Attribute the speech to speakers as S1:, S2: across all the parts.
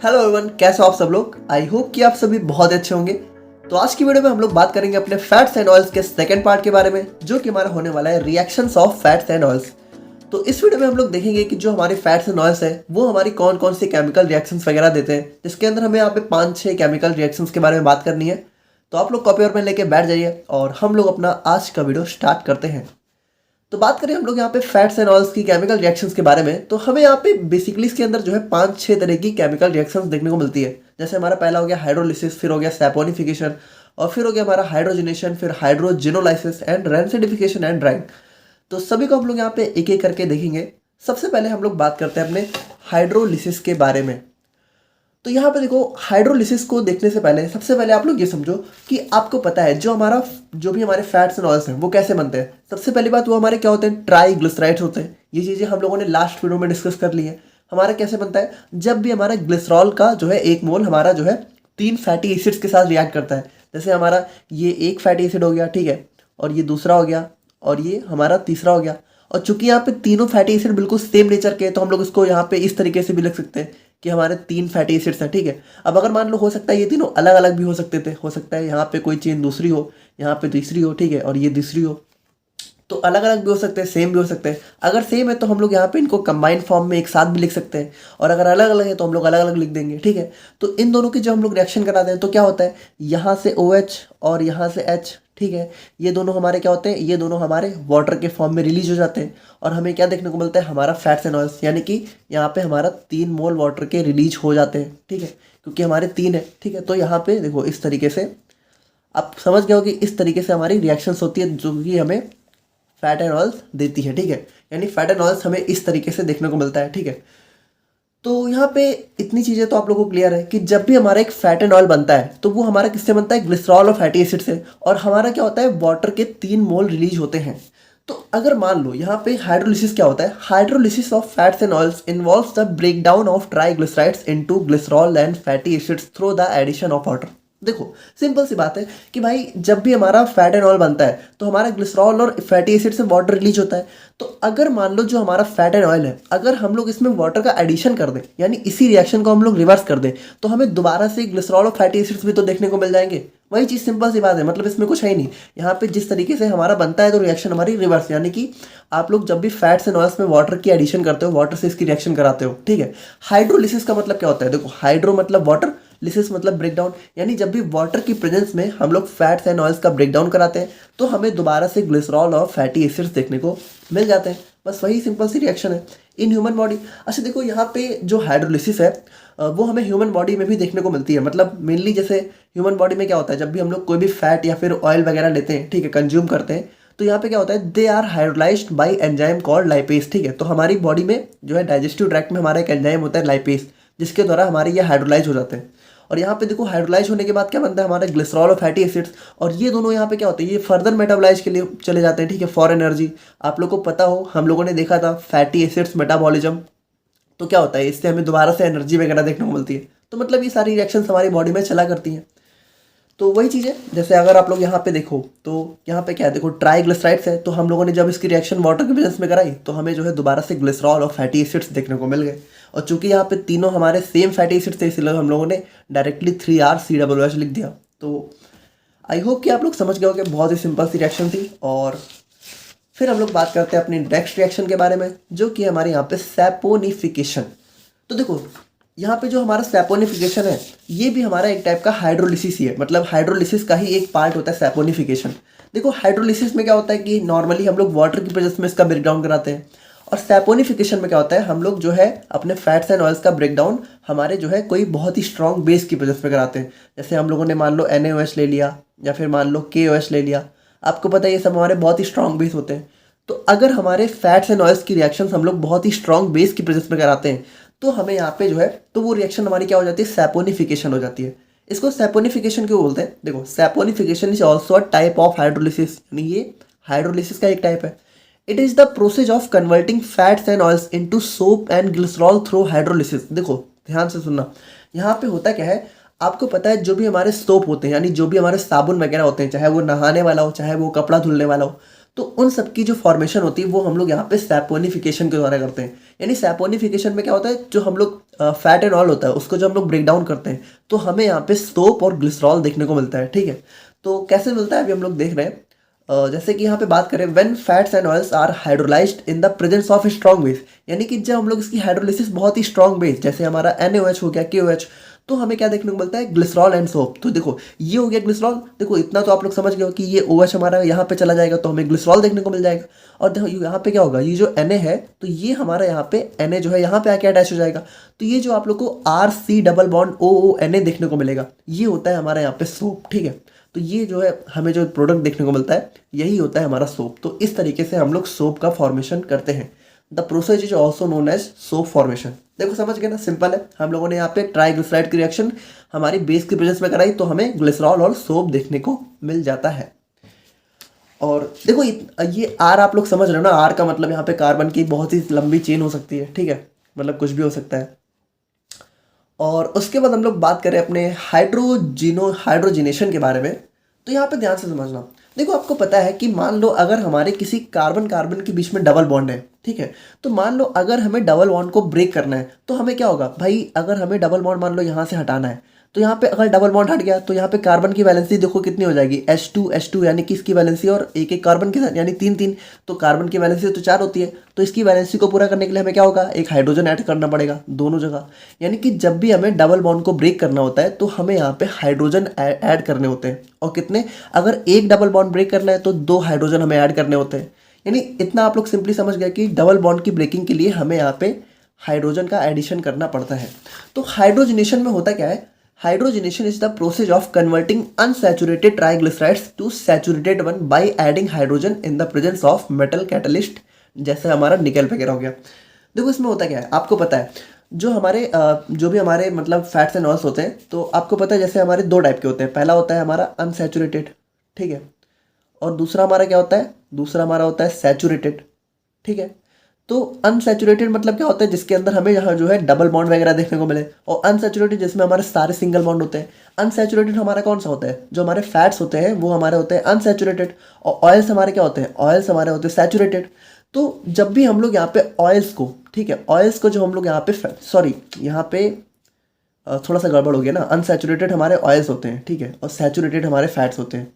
S1: Hello everyone, कैसे हो आप सब लोग। आई होप कि आप सभी बहुत अच्छे होंगे। तो आज की वीडियो में हम लोग बात करेंगे अपने फैट्स एंड ऑयल्स के सेकंड पार्ट के बारे में, जो कि हमारा होने वाला है reactions of fats and oils. तो इस वीडियो में हम लोग देखेंगे कि जो हमारे फैट्स एंड ऑयल्स है वो हमारी कौन कौन सी केमिकल रिएक्शंस वगैरह देते हैं, जिसके अंदर हमें यहाँ पे 5-6 केमिकल रिएक्शंस के बारे में बात करनी है। तो आप लोग कॉपी और पेन लेके बैठ जाइए और हम लोग अपना आज का वीडियो स्टार्ट करते हैं। तो बात करें हम लोग यहाँ पे फैट्स एंड ऑयल्स की केमिकल रिएक्शंस के बारे में, तो हमें यहाँ पे बेसिकली इसके अंदर जो है 5-6 तरह की केमिकल रिएक्शंस देखने को मिलती है। जैसे हमारा पहला हो गया हाइड्रोलिसिस, फिर हो गया सैपोनिफिकेशन, और फिर हो गया हमारा हाइड्रोजनेशन, फिर हाइड्रोजिनोलाइसिस एंड रैंसिडिफिकेशन एंड ड्राइंग। तो सभी को हम लोग यहाँ पे एक एक करके देखेंगे। सबसे पहले हम लोग बात करते हैं अपने हाइड्रोलिसिस के बारे में। तो यहाँ पे देखो, हाइड्रोलिसिस को देखने से पहले सबसे पहले आप लोग ये समझो कि आपको पता है जो भी हमारे फैट्स एंड ऑयल्स हैं वो कैसे बनते हैं। सबसे पहली बात, वो हमारे क्या होते हैं, ट्राइग्लिसराइड्स होते हैं। ये चीज़ें हम लोगों ने लास्ट वीडियो में डिस्कस कर ली है। हमारा कैसे बनता है, जब भी हमारा ग्लिसरॉल का जो है एक मोल हमारा जो है 3 फैटी एसिड्स के साथ रिएक्ट करता है। जैसे हमारा ये एक फैटी एसिड हो गया, ठीक है, और ये दूसरा हो गया, और ये हमारा तीसरा हो गया। और चूंकि यहाँ पे तीनों फैटी एसिड बिल्कुल सेम नेचर के हैं, तो हम लोग इसको यहाँ पे इस तरीके से भी लिख सकते हैं कि हमारे 3 फैटी एसिड्स हैं, ठीक है। अब अगर मान लो, हो सकता है ये तीनों अलग अलग भी हो सकते थे, हो सकता है यहाँ पे कोई चेन दूसरी हो, यहाँ पे तीसरी हो, ठीक है, और ये तीसरी हो। तो अलग अलग भी हो सकते हैं, सेम भी हो सकते हैं। अगर सेम है तो हम लोग यहाँ पे इनको कंबाइंड फॉर्म में एक साथ भी लिख सकते हैं, और अगर अलग अलग है तो हम लोग अलग अलग लिख देंगे, ठीक है। तो इन दोनों की जब हम लोग रिएक्शन कराते हैं तो क्या होता है, यहाँ से OH और यहाँ से H, ठीक है, ये दोनों हमारे क्या होते हैं, ये दोनों हमारे वाटर के फॉर्म में रिलीज हो जाते हैं। और हमें क्या देखने को मिलता है, हमारा फैट्स एंड ऑयल्स, यानी कि यहाँ पे हमारा 3 मोल वाटर के रिलीज हो जाते हैं, ठीक है, क्योंकि हमारे 3 है, ठीक है। तो यहाँ पे देखो, इस तरीके से आप समझ गए हो कि इस तरीके से हमारी रिएक्शंस होती है जो कि हमें फैट एंड ऑयल्स देती है, ठीक है। यानी फैट एंड ऑयल्स हमें इस तरीके से देखने को मिलता है, ठीक है। तो यहाँ पे इतनी चीज़ें तो आप लोगों को क्लियर है कि जब भी हमारा एक फैट एंड ऑयल बनता है तो वो हमारा किससे बनता है, ग्लिसरॉल और फैटी एसिड से। और हमारा क्या होता है, वाटर के 3 मोल रिलीज होते हैं। तो अगर मान लो यहाँ पे हाइड्रोलिसिस क्या होता है, hydrolysis of fats and oils involves the breakdown of triglycerides into glycerol and fatty acids through the addition of water. देखो, सिंपल सी बात है कि भाई जब भी हमारा फैट एंड ऑयल बनता है तो हमारा ग्लिसरॉल और फैटी एसिड से वाटर रिलीज होता है। तो अगर मान लो जो हमारा फैट एंड ऑयल है, अगर हम लोग इसमें वाटर का एडिशन कर दें, यानी इसी रिएक्शन को हम लोग रिवर्स कर दें, तो हमें दोबारा से ग्लिसरॉल और फैटी एसिड्स भी तो देखने को मिल जाएंगे। वही चीज़, सिंपल सी बात है, मतलब इसमें कुछ है ही नहीं। यहाँ पे जिस तरीके से हमारा बनता है तो रिएक्शन हमारी रिवर्स, यानी कि आप लोग जब भी फैट्स एंड ऑयल्स में वाटर की एडिशन करते हो, वाटर से इसकी रिएक्शन कराते हो, ठीक है। हाइड्रोलिसिस का मतलब क्या होता है, देखो, हाइड्रो मतलब वाटर, लिसिस मतलब ब्रेकडाउन, यानी जब भी वाटर की प्रेजेंस में हम लोग फैट्स एंड ऑयल्स का ब्रेकडाउन कराते हैं तो हमें दोबारा से ग्लिसरॉल और फैटी एसिड्स देखने को मिल जाते हैं। बस वही सिंपल सी रिएक्शन है इन ह्यूमन बॉडी। अच्छा देखो, यहाँ पे जो हाइड्रोलिसिस है वो हमें ह्यूमन बॉडी में भी देखने को मिलती है। मतलब मेनली जैसे ह्यूमन बॉडी में क्या होता है, जब भी हम लोग कोई भी फैट या फिर ऑयल वगैरह लेते हैं, ठीक है, कंज्यूम करते हैं, तो यहाँ पे क्या होता है, they are hydrolysed by enzyme called lipase, ठीक है। तो हमारी बॉडी में जो है डाइजेस्टिव ट्रैक्ट में हमारा एक एंजाइम होता है लाइपेज, जिसके द्वारा हमारे ये हाइड्रोलाइज हो जाते हैं। और यहाँ पे देखो, हाइड्रोलाइज होने के बाद क्या बनता है, हमारा ग्लिसरॉल और फैटी एसिड्स, और ये दोनों यहाँ पे क्या होते हैं, ये फर्दर मेटाबोलाइज के लिए चले जाते हैं, ठीक है, फॉर एनर्जी। आप लोग को पता हो, हम लोगों ने देखा था फैटी एसिड्स मेटाबॉलिज्म, तो क्या होता है, इससे हमें दोबारा से एनर्जी वगैरह देखने को मिलती है। तो मतलब ये सारी रिएक्शंस हमारी बॉडी में चला करती हैं। तो वही चीज़ है, जैसे अगर आप लोग यहाँ पे देखो तो यहाँ पे क्या है, देखो, ट्राइग्लिसराइड्स है, तो हम लोगों ने जब इसकी रिएक्शन वाटर के प्रेजेंस में कराई तो हमें जो है दोबारा से ग्लिसरॉल और फैटी एसिड्स देखने को मिल गए। और चूंकि यहाँ पे तीनों हमारे सेम फैटी एसिड्स थे, इसलिए हम लोगों ने डायरेक्टली 3RCOOH लिख दिया। तो आई होप कि आप लोग समझ गए हो कि बहुत ही सिंपल सी रिएक्शन थी। और फिर हम लोग बात करते हैं अपनी नेक्स्ट रिएक्शन के बारे में, जो कि हमारे यहाँ पे सैपोनिफिकेशन। तो देखो, यहाँ पे जो हमारा सैपोनिफिकेशन है ये भी हमारा एक टाइप का हाइड्रोलिसिस ही है। मतलब हाइड्रोलिसिस का ही एक पार्ट होता है सैपोनिफिकेशन। देखो, हाइड्रोलिसिस में क्या होता है कि नॉर्मली हम लोग वाटर की प्रेजेंस में इसका ब्रेकडाउन कराते हैं, और सैपोनिफिकेशन में क्या होता है, हम लोग जो है अपने फैट्स एंड ऑयल्स का ब्रेकडाउन हमारे जो है कोई बहुत ही स्ट्रॉन्ग बेस की प्रेजेंस में कराते हैं। जैसे हम लोगों ने मान लो NaOH ले लिया, या फिर मान लो KOH ले लिया। आपको पता है ये सब हमारे बहुत ही स्ट्रॉन्ग बेस होते हैं। तो अगर हमारे फैट्स एंड ऑयल्स की रिएक्शन हम लोग बहुत ही स्ट्रॉन्ग बेस की प्रेजेंस में कराते हैं तो हमें यहाँ पे जो है, तो वो रिएक्शन हमारी क्या हो जाती है, सैपोनिफिकेशन हो जाती है। इसको सैपोनिफिकेशन क्यों बोलते हैं, देखो, saponification is also a type of hydrolysis, यानी ये हाइड्रोलिसिस का एक टाइप है। It is the process of converting fats and oils into soap and glycerol through hydrolysis. देखो ध्यान से सुनना, यहाँ पे होता क्या है, आपको पता है जो भी हमारे सोप होते हैं, यानी जो भी हमारे साबुन वगैरह होते हैं, चाहे वो नहाने वाला हो, चाहे वो कपड़ा धुलने वाला हो, तो उन सब की जो फॉर्मेशन होती है वो हम लोग यहाँ पे सैपोनिफिकेशन के द्वारा करते हैं। यानी सैपोनिफिकेशन में क्या होता है, जो हम लोग फैट एंड ऑयल होता है उसको जो हम लोग ब्रेक डाउन करते हैं तो हमें यहाँ पे सोप और ग्लिसरॉल देखने को मिलता है, ठीक है। तो कैसे मिलता है अभी हम लोग देख रहे हैं। जैसे कि यहाँ पे बात करें, when fats and oils are hydrolysed in the presence of strong base, यानी कि जब हम लोग इसकी हाइड्रोलिसिस बहुत ही स्ट्रॉन्ग बेस जैसे हमारा NaOH हो गया, KOH, तो हमें क्या देखने को मिलता है, ग्लिसरॉल एंड सोप। तो देखो ये हो गया ग्लिसरॉल, देखो इतना तो आप लोग समझ गए हो कि ये OH हमारा यहाँ पे चला जाएगा तो हमें ग्लिसरॉल देखने को मिल जाएगा। और देखो यहाँ पे क्या होगा, ये जो Na है तो ये हमारा यहाँ पे Na जो है यहाँ पे आके अटैच हो जाएगा, तो ये जो आप लोग को RC डबल बॉन्ड OONA देखने को मिलेगा, ये होता है हमारा यहाँ पे सोप, ठीक है। तो ये जो है हमें जो प्रोडक्ट देखने को मिलता है यही होता है हमारा सोप। तो इस तरीके से हम लोग सोप का फॉर्मेशन करते हैं। The process is also known as soap formation. देखो समझ गए ना, सिंपल है। हम लोगों ने यहाँ पे ट्राइग्लिसराइड की रिएक्शन हमारी बेस की प्रेजेंस में कराई तो हमें ग्लिसरॉल और सोप देखने को मिल जाता है। और देखो ये R आप लोग समझ रहे हो ना, R का मतलब यहाँ पे कार्बन की बहुत ही लंबी चेन हो सकती है, ठीक है, मतलब कुछ भी हो सकता है। और उसके बाद हम लोग बात करें अपने हाइड्रोजिनेशन के बारे में, तो यहाँ पे ध्यान से समझना। देखो आपको पता है कि मान लो अगर हमारे किसी कार्बन कार्बन के बीच में डबल बॉन्ड है, ठीक है, तो मान लो अगर हमें डबल बॉन्ड को ब्रेक करना है तो हमें क्या होगा भाई, अगर हमें डबल बॉन्ड मान लो यहाँ से हटाना है तो यहाँ पे अगर डबल बॉन्ड हट गया तो यहाँ पे कार्बन की वैलेंसी देखो कितनी हो जाएगी, H2 यानी कि इसकी वैलेंसी और एक एक कार्बन के साथ यानी 3 तो कार्बन की वैलेंसी तो 4 होती है, तो इसकी वैलेंसी को पूरा करने के लिए हमें क्या होगा, एक हाइड्रोजन ऐड करना पड़ेगा दोनों जगह। यानी कि जब भी हमें डबल बॉन्ड को ब्रेक करना होता है तो हमें यहाँ पे हाइड्रोजन ऐड करने होते हैं। और कितने, अगर एक डबल बॉन्ड ब्रेक करना है तो 2 हाइड्रोजन हमें ऐड करने होते हैं। यानी इतना आप लोग सिंपली समझ गए कि डबल बॉन्ड की ब्रेकिंग के लिए हमें यहाँ पे हाइड्रोजन का एडिशन करना पड़ता है। तो हाइड्रोजनेशन में होता क्या है, hydrogenation is the process of converting unsaturated triglycerides to saturated one by adding hydrogen in the presence of metal catalyst, जैसे हमारा निकल वगैरह हो गया। देखो इसमें होता क्या है, आपको पता है जो भी हमारे मतलब फैट्स एंड ऑयल्स होते हैं तो आपको पता है जैसे हमारे 2 टाइप के होते हैं। पहला होता है हमारा अनसैचुरेटेड, ठीक है, और दूसरा हमारा क्या होता है, दूसरा हमारा होता है सैचुरेटेड, ठीक है। तो अनसैचुरेटेड मतलब क्या होता है, जिसके अंदर हमें यहाँ जो है डबल बॉन्ड वगैरह देखने को मिले, और अनसैचुरेटेड जिसमें हमारे सारे सिंगल बॉन्ड होते हैं। अनसैचुरेटेड हमारा कौन सा होता है, जो हमारे फैट्स होते हैं वो हमारे होते हैं अनसैचुरेटेड, और ऑयल्स हमारे क्या होते हैं, ऑयल्स हमारे होते हैं सैचुरेटेड। तो जब भी हम लोग यहाँ पे ऑयल्स को, ठीक है, ऑयल्स को जो हम लोग यहाँ पे सॉरी यहाँ पे थोड़ा सा गड़बड़ हो गया ना, अनसैचुरेटेड हमारे ऑयल्स होते हैं, ठीक है, और सैचुरेटेड हमारे फैट्स होते हैं।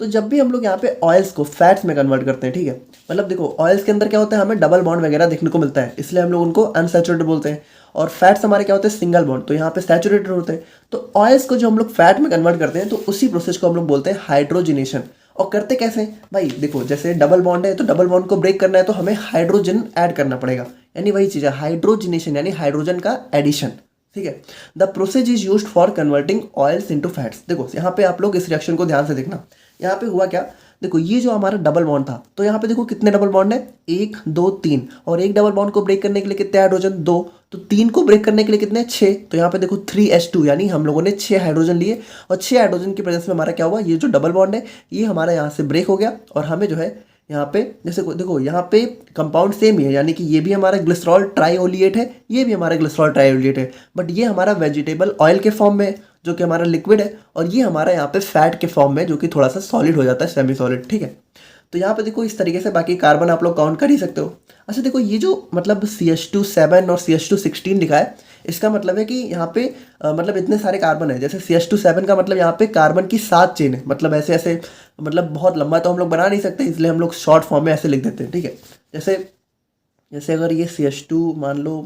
S1: तो जब भी हम लोग यहाँ पे ऑयल्स को फैट्स में कन्वर्ट करते हैं, ठीक है, मतलब देखो ऑयल्स के अंदर क्या होता है, हमें डबल बॉन्ड वगैरह देखने को मिलता है इसलिए हम लोग उनको अनसैचुरेटेड बोलते हैं, और फैट्स हमारे क्या होते हैं सिंगल बॉन्ड, तो यहाँ पे सैचुरेटेड होते हैं। तो ऑयल्स को जो हम लोग फैट में कन्वर्ट करते हैं तो उसी प्रोसेस को हम लोग बोलते हैं हाइड्रोजिनेशन। और करते कैसे भाई, देखो जैसे डबल बॉन्ड है तो डबल बॉन्ड को ब्रेक करना है तो हमें हाइड्रोजन ऐड करना पड़ेगा, यानी वही चीज़ है हाइड्रोजिनेशन, यानी हाइड्रोजन का एडिशन, ठीक है। The process is used for converting oils into fats. देखो यहाँ पे आप लोग इस रिएक्शन को ध्यान से देखना, यहाँ पे हुआ क्या, देखो ये जो हमारा डबल बॉन्ड था तो यहाँ पे देखो कितने डबल बॉन्ड है, 1 2 3, और एक डबल बॉन्ड को ब्रेक करने के लिए कितने हाइड्रोजन, 2, तो 3 को ब्रेक करने के लिए कितने, 6, तो यहाँ पे देखो 3H2 यानी हम लोगों ने 6 हाइड्रोजन लिए, और 6 हाइड्रोजन की प्रेजेंस में हमारा क्या हुआ, ये जो डबल बॉन्ड है ये हमारा यहाँ से ब्रेक हो गया, और हमें जो है यहाँ पे जैसे देखो यहाँ पे कंपाउंड सेम ही है, यानी कि ये भी हमारा ग्लिसरॉल ट्राइओलिएट है, ये भी हमारा ग्लिसरॉल ट्राइओलिएट है, बट ये हमारा वेजिटेबल ऑयल के फॉर्म में है जो कि हमारा लिक्विड है, और ये हमारा यहाँ पे फैट के फॉर्म में जो कि थोड़ा सा सॉलिड हो जाता है, सेमी सॉलिड, ठीक है। तो यहाँ पे देखो इस तरीके से बाकी कार्बन आप लोग काउंट कर ही सकते हो। अच्छा देखो ये जो मतलब CH2 7 और CH2 16 लिखा है, इसका मतलब है कि यहाँ पे मतलब इतने सारे कार्बन है। जैसे CH2 7 का मतलब यहाँ पे कार्बन की 7 चेन है, मतलब ऐसे ऐसे, मतलब बहुत लंबा तो हम लोग बना नहीं सकते इसलिए हम लोग शॉर्ट फॉर्म में ऐसे लिख देते हैं, ठीक है। जैसे अगर ये CH2 मान लो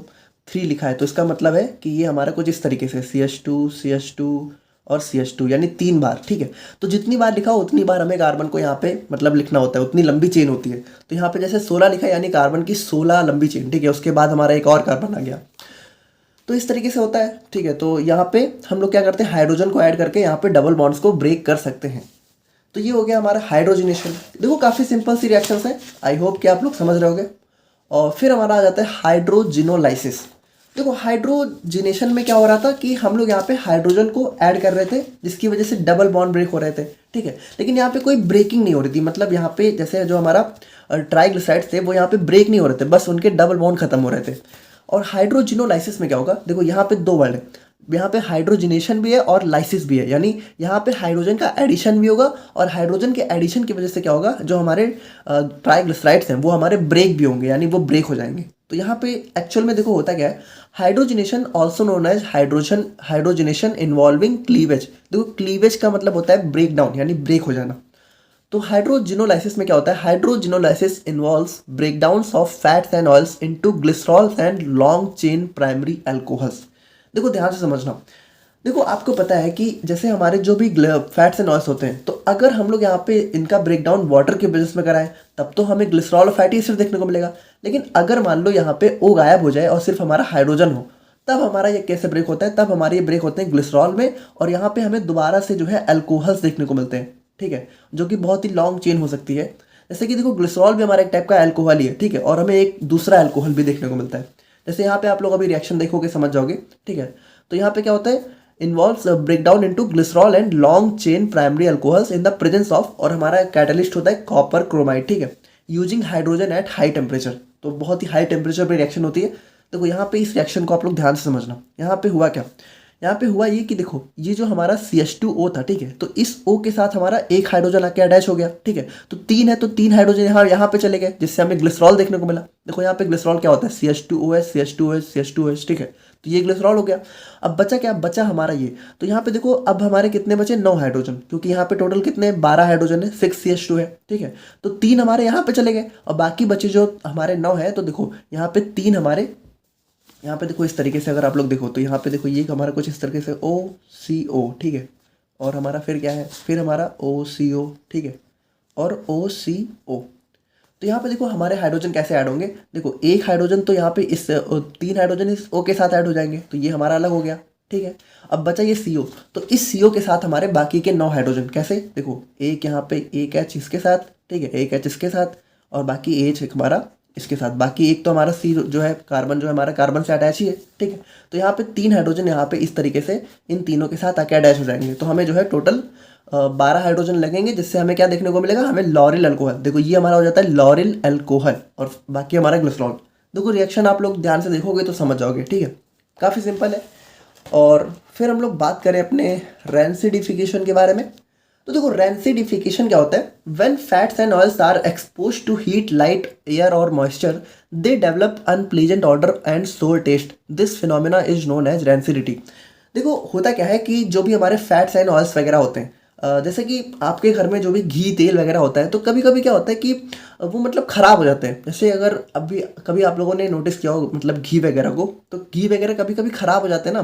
S1: 3 लिखा है तो इसका मतलब है कि ये हमारा कुछ इस तरीके से CH2 और CH2 यानी 3 बार, ठीक है। तो जितनी बार लिखा हो उतनी बार हमें कार्बन को यहाँ पे मतलब लिखना होता है, उतनी लंबी चेन होती है। तो यहाँ पे जैसे 16 लिखा है यानी कार्बन की 16 लंबी चेन, ठीक है, उसके बाद हमारा एक और कार्बन आ गया। तो इस तरीके से होता है, ठीक है। तो यहाँ पे हम लोग क्या करते हैं, हाइड्रोजन को ऐड करके यहाँ पे डबल बॉन्ड्स को ब्रेक कर सकते हैं। तो ये हो गया हमारा हाइड्रोजनेशन। देखो काफ़ी सिंपल सी रिएक्शंस है, आई होप कि आप लोग समझ रहे होगे। और फिर हमारा आ जाता है हाइड्रोजिनोलाइसिस। देखो हाइड्रोजिनेशन में क्या हो रहा था कि हम लोग यहाँ पे हाइड्रोजन को ऐड कर रहे थे जिसकी वजह से डबल बॉन्ड ब्रेक हो रहे थे, ठीक है। लेकिन यहाँ पे कोई ब्रेकिंग नहीं हो रही थी, मतलब यहाँ पे जैसे जो हमारा ट्राइग्लिसराइड्स थे वो यहाँ पे ब्रेक नहीं हो रहे थे, बस उनके डबल बॉन्ड खत्म हो रहे थे। और हाइड्रोजिनोलाइसिस में क्या होगा, देखो यहाँ पे 2 वर्ड है, यहाँ पे हाइड्रोजिनेशन भी है और लाइसिस भी है, यानी यहाँ पे हाइड्रोजन का एडिशन भी होगा, और हाइड्रोजन के एडिशन की वजह से क्या होगा, जो हमारे ट्राइग्लिसराइड्स हैं वो हमारे ब्रेक भी होंगे, यानी वो ब्रेक हो जाएंगे। तो यहाँ पे एक्चुअल में देखो होता क्या है, hydrogenation also known as hydrogenation involving cleavage. देखो क्लीवेज का मतलब होता है ब्रेक डाउन, यानी ब्रेक हो जाना। तो हाइड्रोजिनोलाइसिस में क्या होता है, hydrogenolysis involves breakdowns of fats and oils into glycerols and long chain primary alcohols. देखो ध्यान से समझना। देखो आपको पता है कि जैसे हमारे जो भी फैट्स एंड ऑयल्स होते हैं, तो अगर हम लोग यहाँ पे इनका ब्रेकडाउन वाटर के बेसिस में कराएं तब तो हमें ग्लिसरॉल और फैटी एसिड देखने को मिलेगा। लेकिन अगर मान लो यहाँ पे ओ गायब हो जाए और सिर्फ हमारा हाइड्रोजन हो, तब हमारा ये कैसे ब्रेक होता है, तब हमारे ये ब्रेक होते हैं ग्लिसरॉल में, और यहाँ पे हमें दोबारा से जो है अल्कोहल्स देखने को मिलते हैं। ठीक है, जो कि बहुत ही लॉन्ग चेन हो सकती है। जैसे कि देखो ग्लिसरॉल भी हमारा एक टाइप का अल्कोहल ही है। ठीक है, और हमें एक दूसरा अल्कोहल भी देखने को मिलता है। जैसे यहाँ पे आप लोग अभी रिएक्शन देखोगे समझ जाओगे। ठीक है, तो यहाँ पे क्या होता है, involves breakdown into glycerol and long chain primary alcohols in the presence of, और हमारा कैटलिस्ट होता है कॉपर क्रोमाइड। ठीक है, using hydrogen at high temperature. तो बहुत ही हाई टेम्परेचर पर रिएक्शन होती है। देखो यहाँ पे इस रिएक्शन को आप लोग ध्यान से समझना। यहाँ पे हुआ क्या, यहाँ पे हुआ ये कि देखो ये जो हमारा CH2O था, ठीक है, तो इस O के साथ हमारा एक हाइड्रोजन आके अटैच हो गया। ठीक है, तो 3 है तो 3 हाइड्रोजन यहाँ पे चले गए, जिससे हमें ग्लिसरॉल देखने को मिला। देखो यहाँ पे ग्लिसरॉल क्या होता है, CH2OH CH2OH CH2OH। ठीक है, तो ये ग्लिसरॉल हो गया। अब बचा क्या, बचा हमारा ये। तो यहाँ पे देखो अब हमारे कितने बचे, 9 हाइड्रोजन, क्योंकि यहाँ पे टोटल कितने 12 हाइड्रोजन है, 6 CH2 है। ठीक है, तो 3 हमारे यहाँ पे चले गए और बाकी बचे जो हमारे 9 है। तो देखो यहाँ पे 3 हमारे, यहाँ पे देखो इस तरीके से अगर आप लोग देखो तो यहाँ पे देखो ये हमारा कुछ इस तरीके से OCO। ठीक है, और हमारा फिर क्या है, फिर हमारा OCO। ठीक है, और OCO। तो यहाँ पे देखो हमारे हाइड्रोजन कैसे ऐड होंगे। देखो एक हाइड्रोजन तो यहाँ पे इस 3 हाइड्रोजन इस O के साथ ऐड हो जाएंगे, तो ये हमारा अलग हो गया। ठीक है, अब बचा ये CO। तो इस CO के साथ हमारे बाकी के 9 हाइड्रोजन कैसे, देखो एक यहाँ पे एक H इसके साथ, ठीक है, एक H इसके साथ, और बाकी H हमारा इसके साथ, बाकी एक तो हमारा C जो है कार्बन, जो है हमारा कार्बन से अटैच ही है। ठीक है, तो यहाँ पे 3 हाइड्रोजन यहाँ पे इस तरीके से इन तीनों के साथ आके अटैच हो जाएंगे। तो हमें जो है टोटल 12 हाइड्रोजन लगेंगे, जिससे हमें क्या देखने को मिलेगा, हमें लॉरिल अल्कोहल। देखो ये हमारा हो जाता है लॉरिल अल्कोहल, और बाकी हमारा ग्लिसरॉल। देखो रिएक्शन आप लोग ध्यान से देखोगे तो समझ जाओगे। ठीक है, काफ़ी सिंपल है। और फिर हम लोग बात करें अपने रैंसिडिफिकेशन के बारे में। तो देखो रैंसिडिफिकेशन क्या होता है, when fats and oils are expose to heat, light, air और moisture, they develop unpleasant odour and sour taste. This phenomena is known as rancidity. देखो होता क्या है कि जो भी हमारे फैट्स एंड ऑयल्स वगैरह होते हैं, जैसे कि आपके घर में जो भी घी तेल वगैरह होता है, तो कभी कभी क्या होता है कि वो मतलब ख़राब हो जाते हैं। जैसे अगर अभी कभी आप लोगों ने नोटिस किया हो मतलब घी वगैरह को, तो घी वगैरह कभी कभी ख़राब हो जाते हैं ना,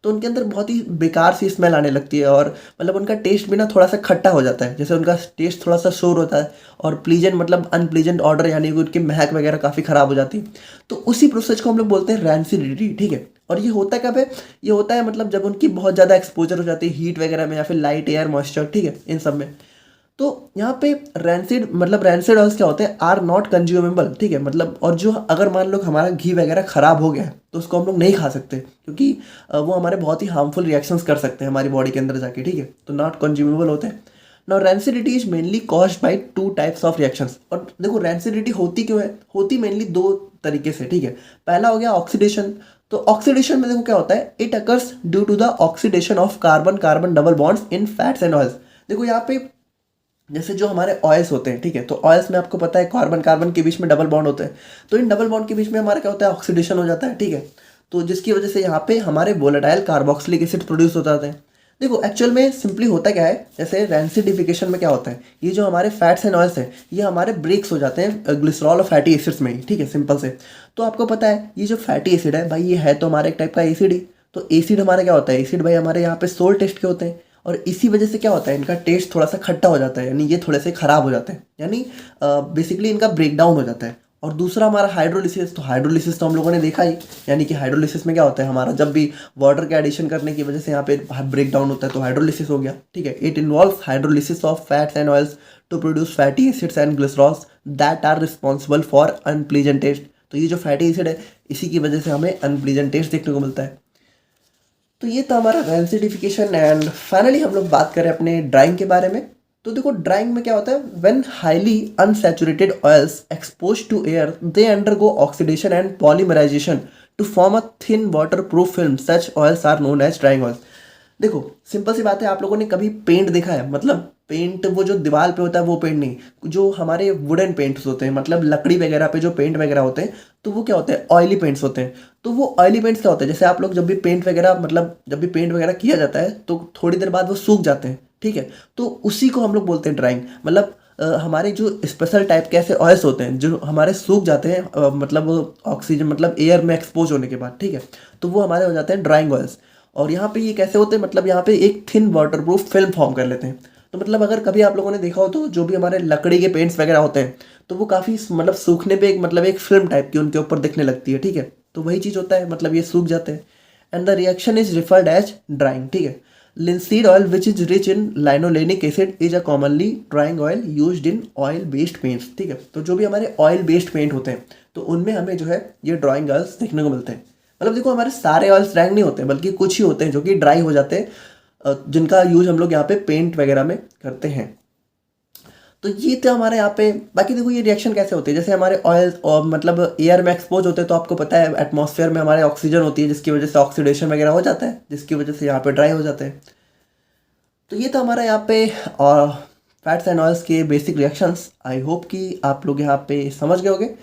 S1: तो उनके अंदर बहुत ही बेकार सी स्मेल आने लगती है, और मतलब उनका टेस्ट भी ना थोड़ा सा खट्टा हो जाता है। जैसे उनका टेस्ट थोड़ा सा शोर होता है, और प्लीजेंट मतलब अनप्लीजेंट ऑर्डर, यानी कि उनकी महक वगैरह काफ़ी ख़राब हो जाती है। तो उसी प्रोसेस को हम लोग बोलते हैं रैंसिडिटी। ठीक है, और ये होता कब है, ये होता है मतलब जब उनकी बहुत ज़्यादा एक्सपोजर हो जाती है हीट वगैरह में, या फिर लाइट, एयर, मॉइस्चर। ठीक है, इन सब में। तो यहाँ पे रैंसिड ऑयल्स क्या होते हैं, आर नॉट कंज्यूमेबल। ठीक है, मतलब और जो अगर मान लो हमारा घी वगैरह ख़राब हो गया है, तो उसको हम लोग नहीं खा सकते, क्योंकि वो हमारे बहुत ही हार्मफुल रिएक्शंस कर सकते हैं हमारी बॉडी के अंदर जाके। ठीक है, तो नॉट कंज्यूमेबल होते हैं। Now rancidity is mainly caused by 2 types of reactions. और देखो रैंसिडिटी होती क्यों है, होती मेनली 2 तरीके से। ठीक है, पहला हो गया ऑक्सीडेशन। तो ऑक्सीडेशन में देखो क्या होता है, it occurs due to the oxidation of carbon carbon double bonds in fats and oils. देखो यहाँ पे जैसे जो हमारे ऑयल्स होते हैं, ठीक है, तो ऑयल्स में आपको पता है कार्बन कार्बन के बीच में डबल बॉन्ड होते हैं, तो इन डबल बॉन्ड के बीच में हमारा क्या होता है, ऑक्सीडेशन हो जाता है। ठीक है, तो जिसकी वजह से यहाँ पे हमारे वोलेटाइल कार्बोक्सिलिक एसिड प्रोड्यूस हो जाते हैं। देखो एक्चुअल में सिंपली होता क्या है, जैसे रैंसिडिफिकेशन में क्या होता है, ये जो हमारे फैट्स एंड ऑयल्स हैं, ये हमारे ब्रेक्स हो जाते हैं ग्लिसरॉल और फैटी एसिड्स में ही। ठीक है, सिंपल से। तो आपको पता है ये जो फैटी एसिड है भाई, ये है तो हमारे एक टाइप का एसिड ही। तो एसिड हमारा क्या होता है, एसिड भाई हमारे यहाँ पे सोल टेस्ट के होते हैं, और इसी वजह से क्या होता है, इनका टेस्ट थोड़ा सा खट्टा हो जाता है, यानी ये थोड़े से ख़राब हो जाते हैं, यानी बेसिकली इनका ब्रेक डाउन हो जाता है। और दूसरा हमारा हाइड्रोलिसिस। तो हाइड्रोलिसिस तो हम लोगों ने देखा ही, यानी कि हाइड्रोलिसिस में क्या होता है, हमारा जब भी वाटर के एडिशन करने की वजह से यहाँ पे ब्रेक डाउन होता है, तो हाइड्रोलिसिस हो गया। ठीक है, it involves hydrolysis of fats and oils to produce fatty acids and glycerols that are responsible for unpleasant taste. तो ये जो फैटी एसिड है, इसी की वजह से हमें अनप्लीजेंट टेस्ट देखने को मिलता है। तो ये था हमारा रैंसिडिफिकेशन। एंड फाइनली हम लोग बात करें अपने ड्राइंग के बारे में। तो देखो ड्राइंग में क्या होता है, when highly unsaturated oils expose to air, they undergo oxidation and polymerisation to form a thin waterproof film. Such oils are known as drying oils. देखो सिंपल सी बात है, आप लोगों ने कभी पेंट देखा है? मतलब पेंट वो जो दीवार पे होता है वो पेंट नहीं, जो हमारे वुडन पेंट्स होते हैं, मतलब लकड़ी वगैरह पे जो पेंट वगैरह होते हैं, तो वो क्या होते हैं? ऑयली पेंट्स होते हैं। तो वो ऑयली पेंट्स क्या होते हैं, जैसे आप लोग जब भी पेंट वगैरह, मतलब जब भी पेंट वगैरह किया जाता है तो थोड़ी देर बाद वो सूख जाते हैं, ठीक है? तो उसी को हम लोग बोलते हैं ड्राइंग। मतलब हमारे जो स्पेशल टाइप के ऐसे ऑयल्स होते हैं जो हमारे सूख जाते हैं, मतलब ऑक्सीजन, मतलब एयर में एक्सपोज होने के बाद, ठीक है? तो वो हमारे हो जाते हैं ड्राइंग ऑयल्स। और यहाँ पे ये कैसे होते हैं, मतलब यहाँ पे एक थिन वाटरप्रूफ फिल्म फॉर्म कर लेते हैं। तो मतलब अगर कभी आप लोगों ने देखा हो तो जो भी हमारे लकड़ी के पेंट्स वगैरह होते हैं, तो वो काफ़ी मतलब सूखने पे एक, मतलब एक फिल्म टाइप की उनके ऊपर दिखने लगती है, ठीक है? तो वही चीज़ होता है, मतलब ये सूख जाते हैं। And the reaction is referred as drying, ठीक है? Linseed oil which is rich in linolenic acid is a commonly drying oil used in oil based paints, ठीक है? तो जो भी हमारे ऑयल बेस्ड पेंट होते हैं तो उनमें हमें जो है ये ड्राइंग ऑयल्स देखने को मिलते हैं। मतलब देखो हमारे सारे ऑयल्स ड्राइंग नहीं होते, बल्कि कुछ ही होते हैं जो कि ड्राई हो जाते हैं, जिनका यूज हम लोग यहाँ पे पेंट वगैरह में करते हैं। तो ये तो हमारे यहाँ पे, बाकी देखो ये रिएक्शन कैसे होती है, जैसे हमारे ऑयल और मतलब एयर में एक्सपोज होते हैं, तो आपको पता है एटमॉस्फेयर में हमारे ऑक्सीजन होती है, जिसकी वजह से ऑक्सीडेशन वगैरह हो जाता है, जिसकी वजह से यहाँ पे ड्राई हो जाते हैं। तो ये तो हमारा यहाँ पे और फैट्स एंड ऑयल्स के बेसिक रिएक्शंस। आई होप कि आप लोग यहाँ पे समझ गए होंगे।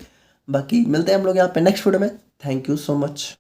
S1: बाकी मिलते हैं हम लोग यहाँ पे नेक्स्ट वीडियो में। Thank you so much.